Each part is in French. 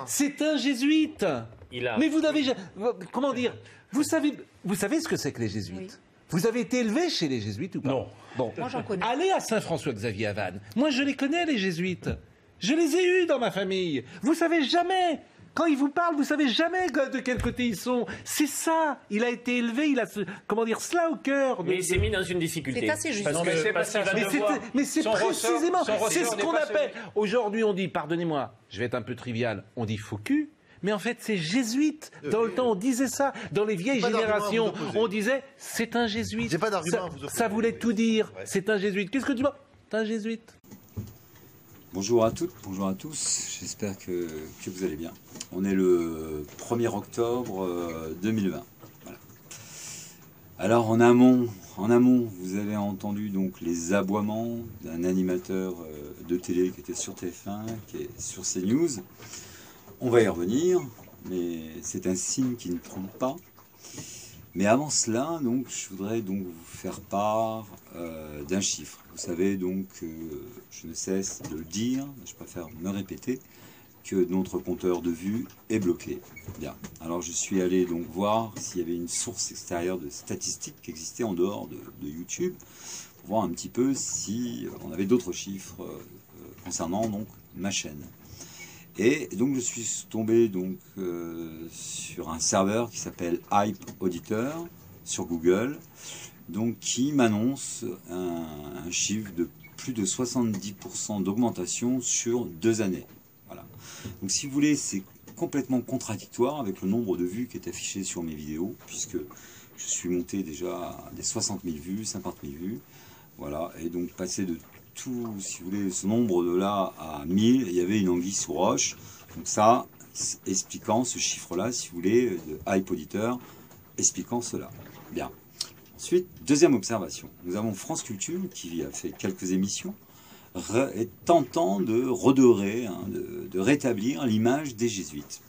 C'est un jésuite. Mais vous n'avez jamais... Comment dire, vous savez ce que c'est que les jésuites? Oui. Vous avez été élevé chez les jésuites ou pas? Non. Bon. Moi, j'en connais. Allez à Saint-François-Xavier à Vannes. Moi, je les connais, les jésuites. Je les ai eus dans ma famille. Vous savez jamais. Quand ils vous parlent, vous savez jamais de quel côté ils sont. C'est ça. Il a été élevé, il a cela au cœur. Mais il s'est mis dans une difficulté. C'est assez juste. Mais c'est précisément, c'est ce qu'on appelle. Aujourd'hui, on dit, pardonnez-moi, je vais être un peu trivial, on dit faux cul. Mais en fait, c'est jésuite. Dans le temps, on disait ça. Dans les vieilles générations, on disait c'est un jésuite. J'ai pas d'argument à vous ça voulait tout dire. Ouais. C'est un jésuite. Qu'est-ce que tu vois? C'est un jésuite. Bonjour à toutes, bonjour à tous. J'espère que vous allez bien. On est le 1er octobre 2020. Voilà. Alors en amont, vous avez entendu donc les aboiements d'un animateur de télé qui était sur TF1, qui est sur CNews. On va y revenir, mais c'est un signe qui ne trompe pas. Mais avant cela, donc, je voudrais donc vous faire part d'un chiffre. Vous savez donc, je ne cesse de le dire, je préfère me répéter, que notre compteur de vues est bloqué. Bien. Alors je suis allé donc voir s'il y avait une source extérieure de statistiques qui existait en dehors de YouTube, pour voir un petit peu si on avait d'autres chiffres concernant donc ma chaîne. Et donc je suis tombé donc sur un serveur qui s'appelle Hype Auditor sur Google, donc qui m'annonce un chiffre de plus de 70% d'augmentation sur 2 années. Voilà. Donc si vous voulez, c'est complètement contradictoire avec le nombre de vues qui est affiché sur mes vidéos, puisque je suis monté déjà à des 60 000 vues, 50 000 vues, voilà, et donc passer de tout, si vous voulez, ce nombre de là à 1000, il y avait une anguille sous roche. Donc ça, expliquant ce chiffre-là, si vous voulez, de Hype Auditor, expliquant cela. Bien. Ensuite, deuxième observation. Nous avons France Culture, qui a fait quelques émissions, tentant de redorer, de rétablir l'image des jésuites.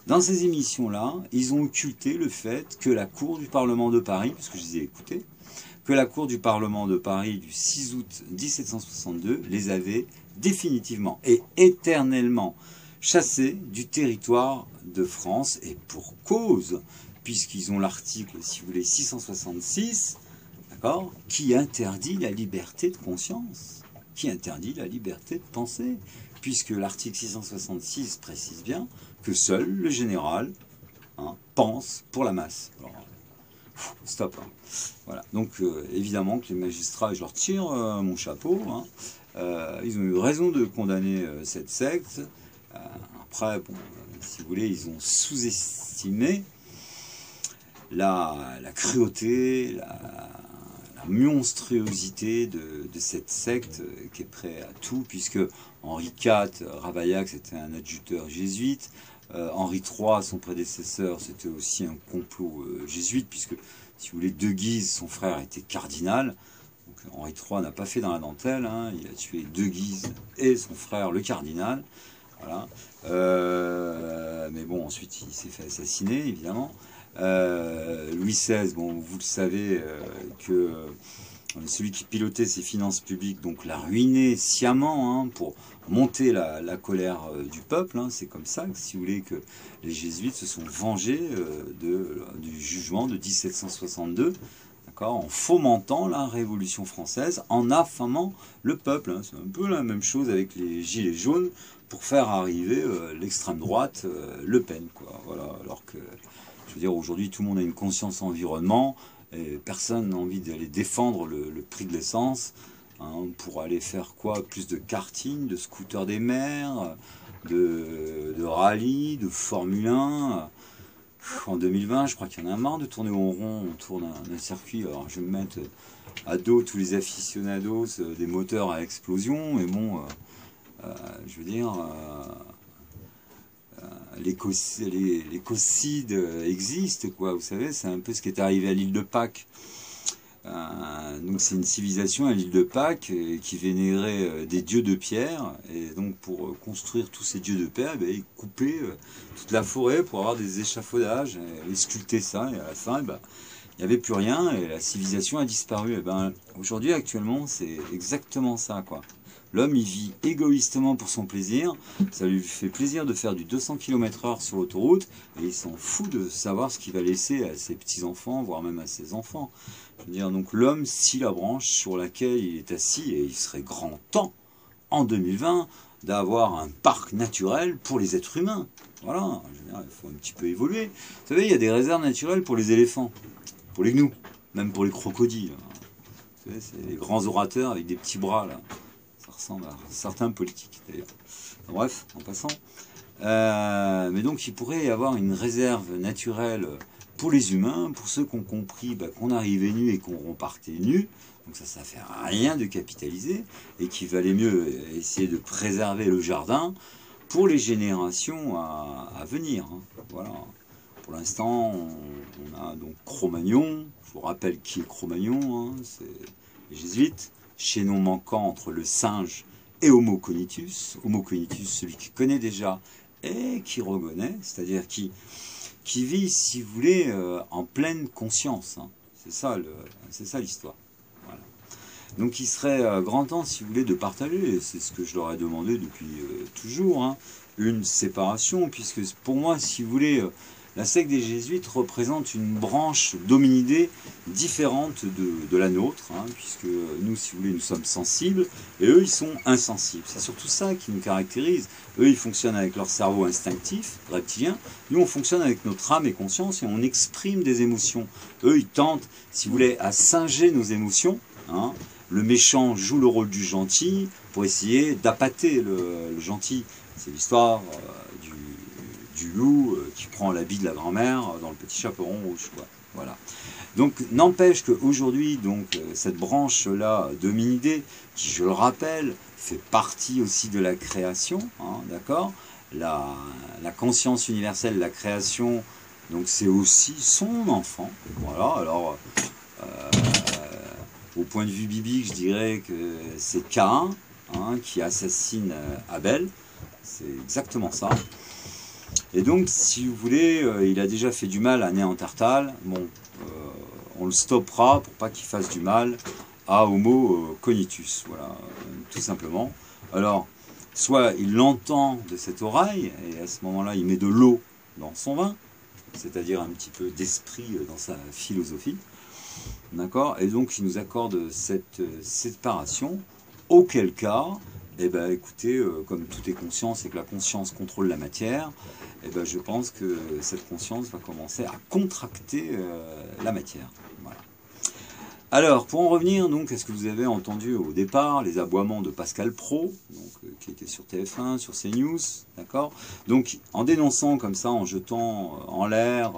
Dans ces émissions-là, ils ont occulté le fait que la Cour du Parlement de Paris, puisque je les ai écoutés, que la Cour du Parlement de Paris du 6 août 1762 les avait définitivement et éternellement chassés du territoire de France, et pour cause, puisqu'ils ont l'article, si vous voulez, 666, d'accord, qui interdit la liberté de conscience, qui interdit la liberté de penser, puisque l'article 666 précise bien que seul le général pense pour la masse. Alors, stop. Voilà. Donc évidemment que les magistrats, je leur tire mon chapeau, ils ont eu raison de condamner cette secte. Après, bon, si vous voulez, ils ont sous-estimé la cruauté, la monstruosité de cette secte qui est prêt à tout, puisque Henri IV, Ravaillac, c'était un adjuteur jésuite. Henri III, son prédécesseur, c'était aussi un complot jésuite, puisque, si vous voulez, De Guise, son frère, était cardinal. Donc, Henri III n'a pas fait dans la dentelle, il a tué De Guise et son frère, le cardinal. Voilà. Mais bon, ensuite, il s'est fait assassiner, évidemment. Louis XVI, bon, vous le savez, que celui qui pilotait ses finances publiques donc l'a ruiné sciemment pour monter la colère du peuple. C'est comme ça, si vous voulez, que les jésuites se sont vengés du jugement de 1762, en fomentant la Révolution française, en affamant le peuple. C'est un peu la même chose avec les gilets jaunes pour faire arriver l'extrême droite, Le Pen, quoi. Voilà, alors que, je veux dire, aujourd'hui, tout le monde a une conscience environnement, et personne n'a envie d'aller défendre le prix de l'essence, pour aller faire quoi? Plus de karting, de scooter des mers, de rallye, de Formule 1. En 2020, je crois qu'il y en a marre de tourner au rond autour d'un circuit. Alors, je vais me mettre à dos tous les aficionados des moteurs à explosion, mais bon, je veux dire... l'écocide existe, quoi. Vous savez, c'est un peu ce qui est arrivé à l'île de Pâques. Donc c'est une civilisation à l'île de Pâques qui vénérait des dieux de pierre, et donc pour construire tous ces dieux de pierre, ils coupaient toute la forêt pour avoir des échafaudages, et ils sculptaient ça, et à la fin, il n'y avait plus rien, et la civilisation a disparu. Aujourd'hui, actuellement, c'est exactement ça, quoi. L'homme, il vit égoïstement pour son plaisir. Ça lui fait plaisir de faire du 200 km/h sur l'autoroute. Et il s'en fout de savoir ce qu'il va laisser à ses petits-enfants, voire même à ses enfants. Je veux dire, donc l'homme, si la branche sur laquelle il est assis, et il serait grand temps, en 2020, d'avoir un parc naturel pour les êtres humains. Voilà, je veux dire, il faut un petit peu évoluer. Vous savez, il y a des réserves naturelles pour les éléphants, pour les gnous, même pour les crocodiles. Vous savez, c'est les grands orateurs avec des petits bras, là. Ça ressemble à certains politiques, d'ailleurs. Bref, en passant. Mais donc, il pourrait y avoir une réserve naturelle pour les humains, pour ceux qui ont compris qu'on arrivait nu et qu'on repartait nu. Donc ça ne fait rien de capitaliser, et qu'il valait mieux essayer de préserver le jardin pour les générations à venir. Hein. Voilà. Pour l'instant, on a donc Cro-Magnon. Je vous rappelle qui est Cro-Magnon, hein, c'est les jésuites. Chaînon manquant entre le singe et Homo cognitus. Homo cognitus, celui qui connaît déjà et qui reconnaît, c'est-à-dire qui vit, si vous voulez, en pleine conscience. Hein. C'est ça l'histoire. Voilà. Donc il serait grand temps, si vous voulez, de partager, et c'est ce que je leur ai demandé depuis toujours, hein, une séparation, puisque pour moi, si vous voulez, la secte des jésuites représente une branche d'hominidés différente de la nôtre, hein, puisque nous, si vous voulez, nous sommes sensibles, et eux, ils sont insensibles. C'est surtout ça qui nous caractérise. Eux, ils fonctionnent avec leur cerveau instinctif, reptilien. Nous, on fonctionne avec notre âme et conscience, et on exprime des émotions. Eux, ils tentent, si vous voulez, à singer nos émotions. Hein. Le méchant joue le rôle du gentil pour essayer d'appâter le gentil. C'est l'histoire du loup qui prend l'habit de la grand-mère dans le petit chaperon rouge, quoi. Voilà. Donc n'empêche qu'aujourd'hui, cette branche-là d'hominidés, qui, je le rappelle, fait partie aussi de la création, hein, d'accord, la conscience universelle, la création, donc c'est aussi son enfant. Voilà. Alors au point de vue biblique, je dirais que c'est Caïn, hein, qui assassine Abel. C'est exactement ça. Et donc, si vous voulez, il a déjà fait du mal à Néandertal. Bon, on le stoppera pour pas qu'il fasse du mal à Homo cognitus. Voilà, tout simplement. Alors, soit il l'entend de cette oreille, et à ce moment-là, il met de l'eau dans son vin, c'est-à-dire un petit peu d'esprit dans sa philosophie. D'accord? Et donc, il nous accorde cette séparation, auquel cas, eh ben, écoutez, comme tout est conscience et que la conscience contrôle la matière, eh ben, je pense que cette conscience va commencer à contracter la matière. Voilà. Alors, pour en revenir donc à ce que vous avez entendu au départ, les aboiements de Pascal Praud, donc, qui était sur TF1, sur CNews, d'accord? Donc, en dénonçant comme ça, en jetant en l'air,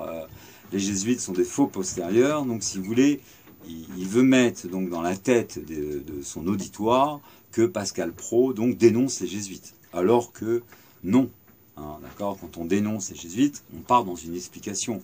les jésuites sont des faux postérieurs. Donc, si vous voulez, il veut mettre donc dans la tête de son auditoire que Pascal Praud donc dénonce les jésuites, alors que non. Hein, d'accord, quand on dénonce les jésuites, on part dans une explication.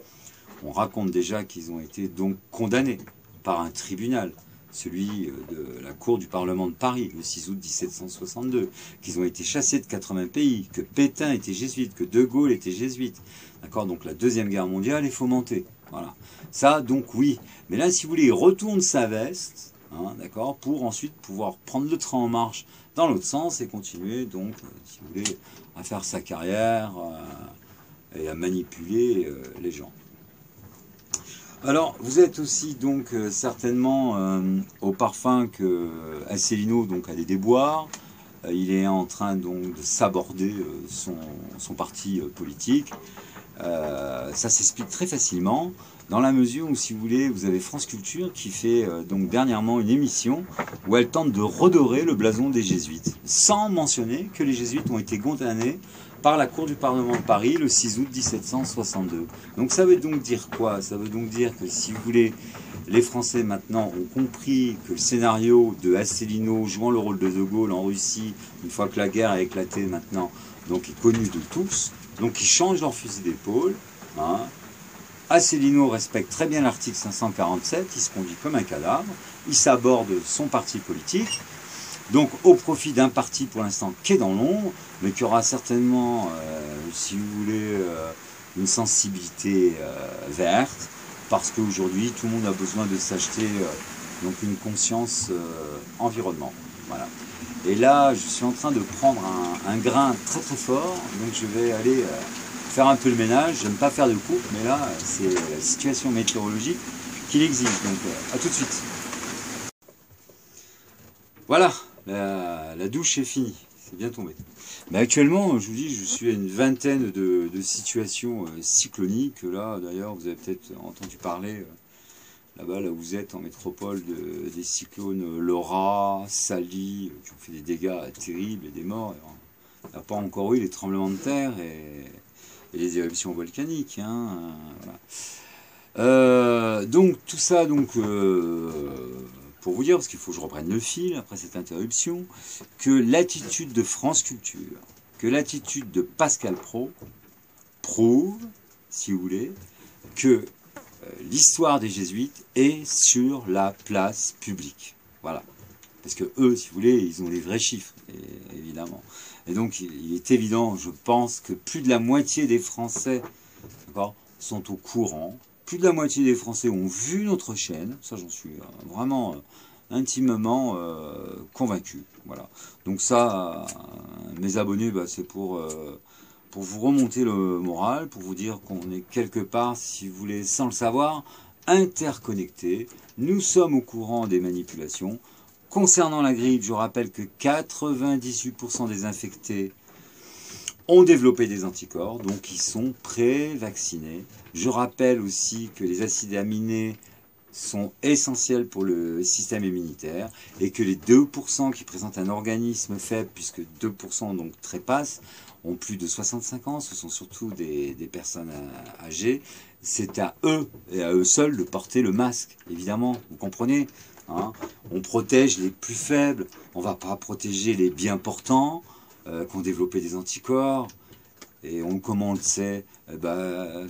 On raconte déjà qu'ils ont été donc condamnés par un tribunal, celui de la Cour du Parlement de Paris, le 6 août 1762, qu'ils ont été chassés de 80 pays, que Pétain était jésuite, que De Gaulle était jésuite. D'accord, donc la Deuxième Guerre mondiale est fomentée. Voilà. Ça, donc oui. Mais là, si vous voulez, il retourne sa veste, hein, d'accord, pour ensuite pouvoir prendre le train en marche dans l'autre sens et continuer, donc, si vous voulez, à faire sa carrière et à manipuler les gens. Alors, vous êtes aussi donc certainement au parfum que Asselineau donc a des déboires. Il est en train donc de s'aborder son parti politique. Ça s'explique très facilement dans la mesure où, si vous voulez, vous avez France Culture qui fait donc dernièrement une émission où elle tente de redorer le blason des jésuites, sans mentionner que les jésuites ont été condamnés par la Cour du Parlement de Paris le 6 août 1762. Donc ça veut donc dire quoi? Ça veut donc dire que, si vous voulez, les Français maintenant ont compris que le scénario de Asselineau jouant le rôle de De Gaulle en Russie, une fois que la guerre a éclaté maintenant, donc est connu de tous, donc ils changent leur fusil d'épaule. Hein. Asselineau respecte très bien l'article 547, il se conduit comme un cadavre, il s'aborde son parti politique, donc au profit d'un parti pour l'instant qui est dans l'ombre, mais qui aura certainement, si vous voulez, une sensibilité verte, parce qu'aujourd'hui tout le monde a besoin de s'acheter donc une conscience environnement. Voilà. Et là, je suis en train de prendre un grain très très fort, donc je vais aller faire un peu le ménage. J'aime pas faire de coupe, mais là, c'est la situation météorologique qui l'exige. Donc, à tout de suite. Voilà, la douche est finie, c'est bien tombé. Mais actuellement, je vous dis, je suis à une vingtaine de situations cycloniques. Là, d'ailleurs, vous avez peut-être entendu parler, là-bas, là où vous êtes, en métropole, des cyclones Laura, Sally, qui ont fait des dégâts terribles et des morts. Il n'y a pas encore eu les tremblements de terre et les éruptions volcaniques. Hein, voilà. Donc, tout ça, donc... pour vous dire, parce qu'il faut que je reprenne le fil après cette interruption, que l'attitude de France Culture, que l'attitude de Pascal Praud prouve, si vous voulez, que l'histoire des Jésuites est sur la place publique. Voilà. Parce que eux, si vous voulez, ils ont les vrais chiffres, évidemment. Et donc, il est évident, je pense, que plus de la moitié des Français sont au courant. Plus de la moitié des Français ont vu notre chaîne, ça j'en suis vraiment intimement convaincu. Voilà. Donc ça, mes abonnés, c'est pour vous remonter le moral, pour vous dire qu'on est quelque part, si vous voulez, sans le savoir, interconnectés. Nous sommes au courant des manipulations. Concernant la grippe, je rappelle que 98% des infectés ont développé des anticorps, donc ils sont pré-vaccinés. Je rappelle aussi que les acides aminés sont essentiels pour le système immunitaire et que les 2% qui présentent un organisme faible, puisque 2% donc trépassent, ont plus de 65 ans, ce sont surtout des personnes âgées, c'est à eux et à eux seuls de porter le masque, évidemment, vous comprenez, hein. On protège les plus faibles, on ne va pas protéger les bien portants, qui ont développé des anticorps. Et comment on le sait,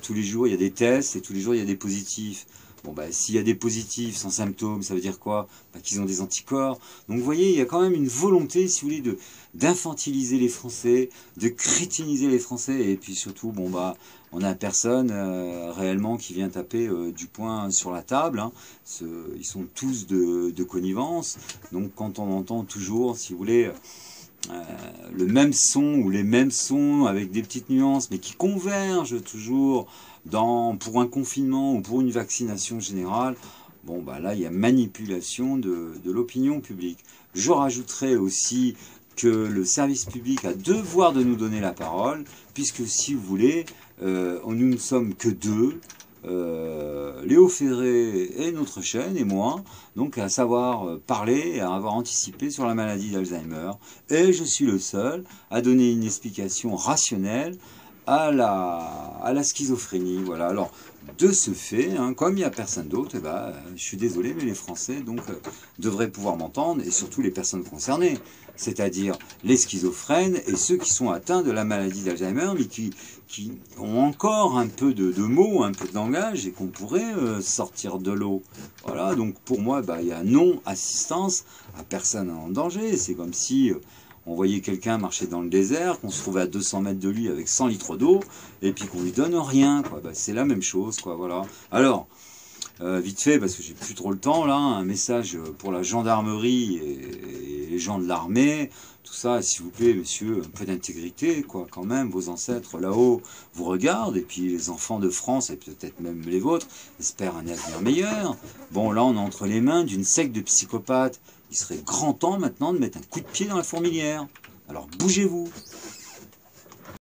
tous les jours il y a des tests et tous les jours il y a des positifs. Bon, s'il y a des positifs sans symptômes, ça veut dire quoi? Qu'ils ont des anticorps. Donc vous voyez, il y a quand même une volonté, si vous voulez, d'infantiliser les Français, de crétiniser les Français. Et puis surtout, on n'a personne réellement qui vient taper du poing sur la table. Hein. Ils sont tous de connivence. Donc quand on entend toujours, si vous voulez... le même son ou les mêmes sons avec des petites nuances mais qui convergent toujours pour un confinement ou pour une vaccination générale, là il y a manipulation de l'opinion publique. Je rajouterai aussi que le service public a devoir de nous donner la parole, puisque si vous voulez, nous ne sommes que deux, Léo Ferré et notre chaîne et moi, donc à savoir parler et à avoir anticipé sur la maladie d'Alzheimer, et je suis le seul à donner une explication rationnelle à la schizophrénie. Voilà. Alors de ce fait, comme il n'y a personne d'autre, je suis désolé, mais les Français devraient pouvoir m'entendre, et surtout les personnes concernées, c'est-à-dire les schizophrènes et ceux qui sont atteints de la maladie d'Alzheimer, mais qui ont encore un peu de mots, un peu de langage, et qu'on pourrait sortir de l'eau. Voilà, donc pour moi, il y a non-assistance à personne en danger. C'est comme si on voyait quelqu'un marcher dans le désert, qu'on se trouvait à 200 mètres de lui avec 100 litres d'eau, et puis qu'on lui donne rien. C'est la même chose, voilà. Alors, vite fait, parce que j'ai plus trop le temps, là, un message pour la gendarmerie et les gens de l'armée, tout ça, s'il vous plaît, messieurs, un peu d'intégrité, quand même, vos ancêtres là-haut vous regardent, et puis les enfants de France, et peut-être même les vôtres, espèrent un avenir meilleur. Bon, là, on est entre les mains d'une secte de psychopathes. Il serait grand temps maintenant de mettre un coup de pied dans la fourmilière. Alors bougez-vous.